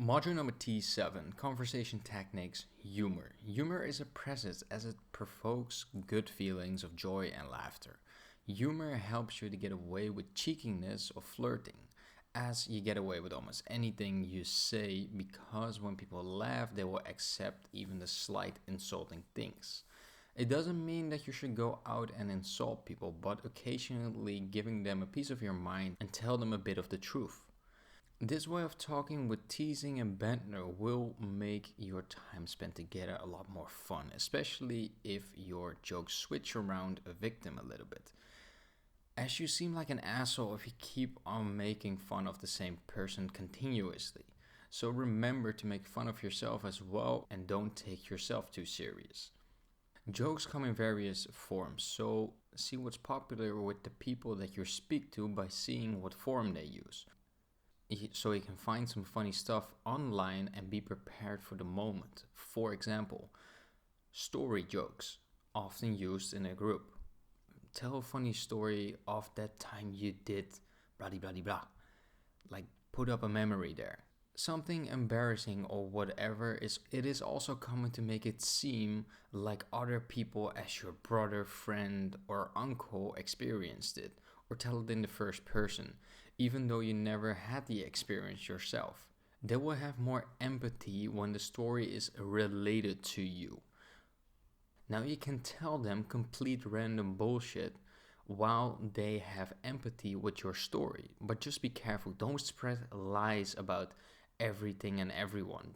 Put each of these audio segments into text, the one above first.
Module number T7, conversation techniques, humor. Humor is a presence as it provokes good feelings of joy and laughter. Humor helps you to get away with cheekiness or flirting, as you get away with almost anything you say because when people laugh, they will accept even the slight insulting things. It doesn't mean that you should go out and insult people, but occasionally giving them a piece of your mind and tell them a bit of the truth. This way of talking with teasing and banter will make your time spent together a lot more fun, especially if your jokes switch around a victim a little bit. As you seem like an asshole if you keep on making fun of the same person continuously. So remember to make fun of yourself as well and don't take yourself too serious. Jokes come in various forms, so see what's popular with the people that you speak to by seeing what form they use. So you can find some funny stuff online and be prepared for the moment. For example, story jokes, often used in a group. Tell a funny story of that time you did blah blah blah blah. Like put up a memory there. Something embarrassing or whatever it is also common to make it seem like other people as your brother, friend or uncle experienced it, or tell it in the first person, even though you never had the experience yourself. They will have more empathy when the story is related to you. Now you can tell them complete random bullshit while they have empathy with your story. But just be careful, don't spread lies about everything and everyone.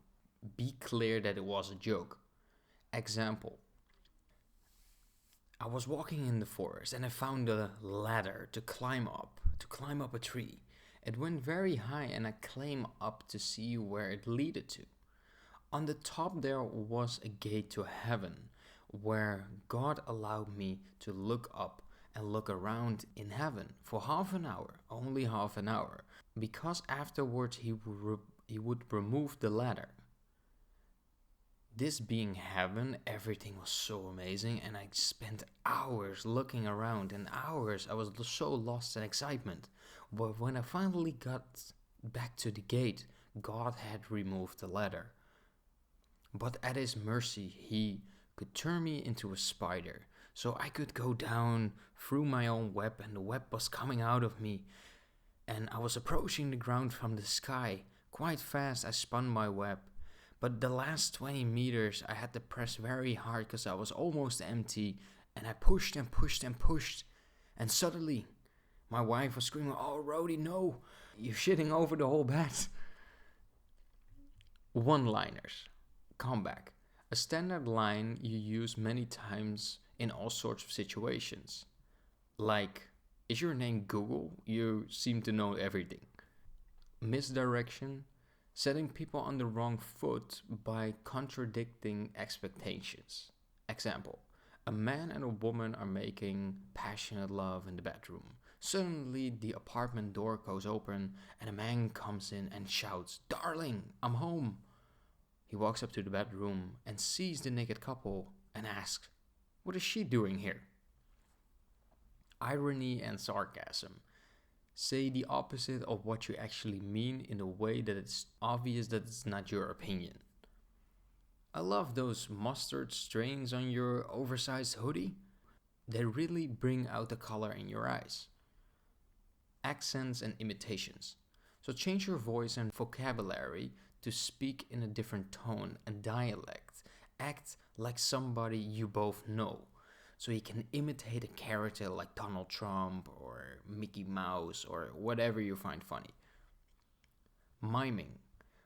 Be clear that it was a joke. Example: I was walking in the forest and I found a ladder to climb up a tree. It went very high and I climbed up to see where it led to. On the top there was a gate to heaven where God allowed me to look up and look around in heaven for half an hour, only half an hour, because afterwards he would remove the ladder. This being heaven, everything was so amazing and I spent hours looking around and hours. I was so lost in excitement. But when I finally got back to the gate, God had removed the ladder. But at his mercy, he could turn me into a spider, so I could go down through my own web and the web was coming out of me. And I was approaching the ground from the sky. Quite fast I spun my web. But the last 20 meters I had to press very hard because I was almost empty. And I pushed and pushed and pushed. And suddenly my wife was screaming, "Oh, Rowdy, no, you're shitting over the whole bed." One-liners. Comeback. A standard line you use many times in all sorts of situations. Like, is your name Google? You seem to know everything. Misdirection. Setting people on the wrong foot by contradicting expectations. Example: a man and a woman are making passionate love in the bedroom. Suddenly the apartment door goes open and a man comes in and shouts, "Darling, I'm home." He walks up to the bedroom and sees the naked couple and asks, "What is she doing here?" Irony and sarcasm. Say the opposite of what you actually mean in a way that it's obvious that it's not your opinion. "I love those mustard stains on your oversized hoodie. They really bring out the color in your eyes." Accents and imitations. So change your voice and vocabulary to speak in a different tone and dialect. Act like somebody you both know. So you can imitate a character like Donald Trump or Mickey Mouse or whatever you find funny. Miming.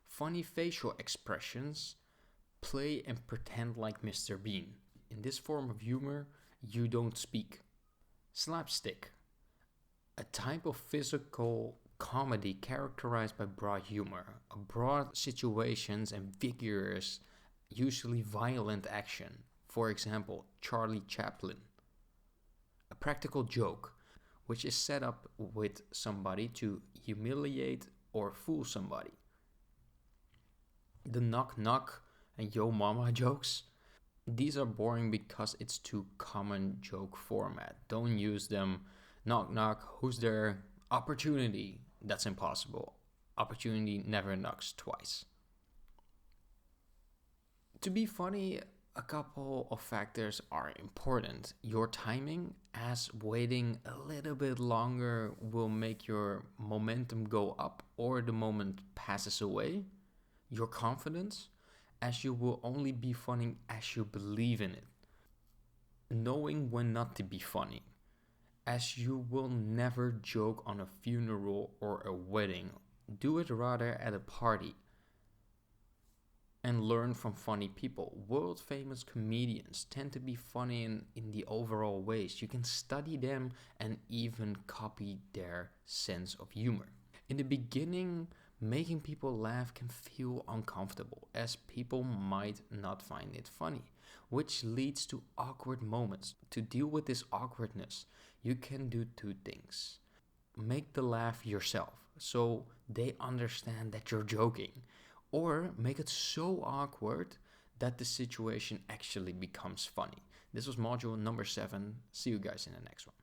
Funny facial expressions. Play and pretend like Mr. Bean. In this form of humor, you don't speak. Slapstick. A type of physical comedy characterized by broad humor, broad situations and vigorous, usually violent action. For example, Charlie Chaplin. A practical joke, which is set up with somebody to humiliate or fool somebody. The knock knock and yo mama jokes. These are boring because it's too common joke format. Don't use them. Knock knock, who's there? Opportunity. That's impossible. Opportunity never knocks twice. To be funny, a couple of factors are important. Your timing, as waiting a little bit longer will make your momentum go up or the moment passes away. Your confidence, as you will only be funny as you believe in it. Knowing when not to be funny, as you will never joke on a funeral or a wedding. Do it rather at a party and learn from funny people. World famous comedians tend to be funny in the overall ways. You can study them and even copy their sense of humor. In the beginning, making people laugh can feel uncomfortable as people might not find it funny, which leads to awkward moments. To deal with this awkwardness, you can do two things. Make the laugh yourself so they understand that you're joking, or make it so awkward that the situation actually becomes funny. This was module number 7. See you guys in the next one.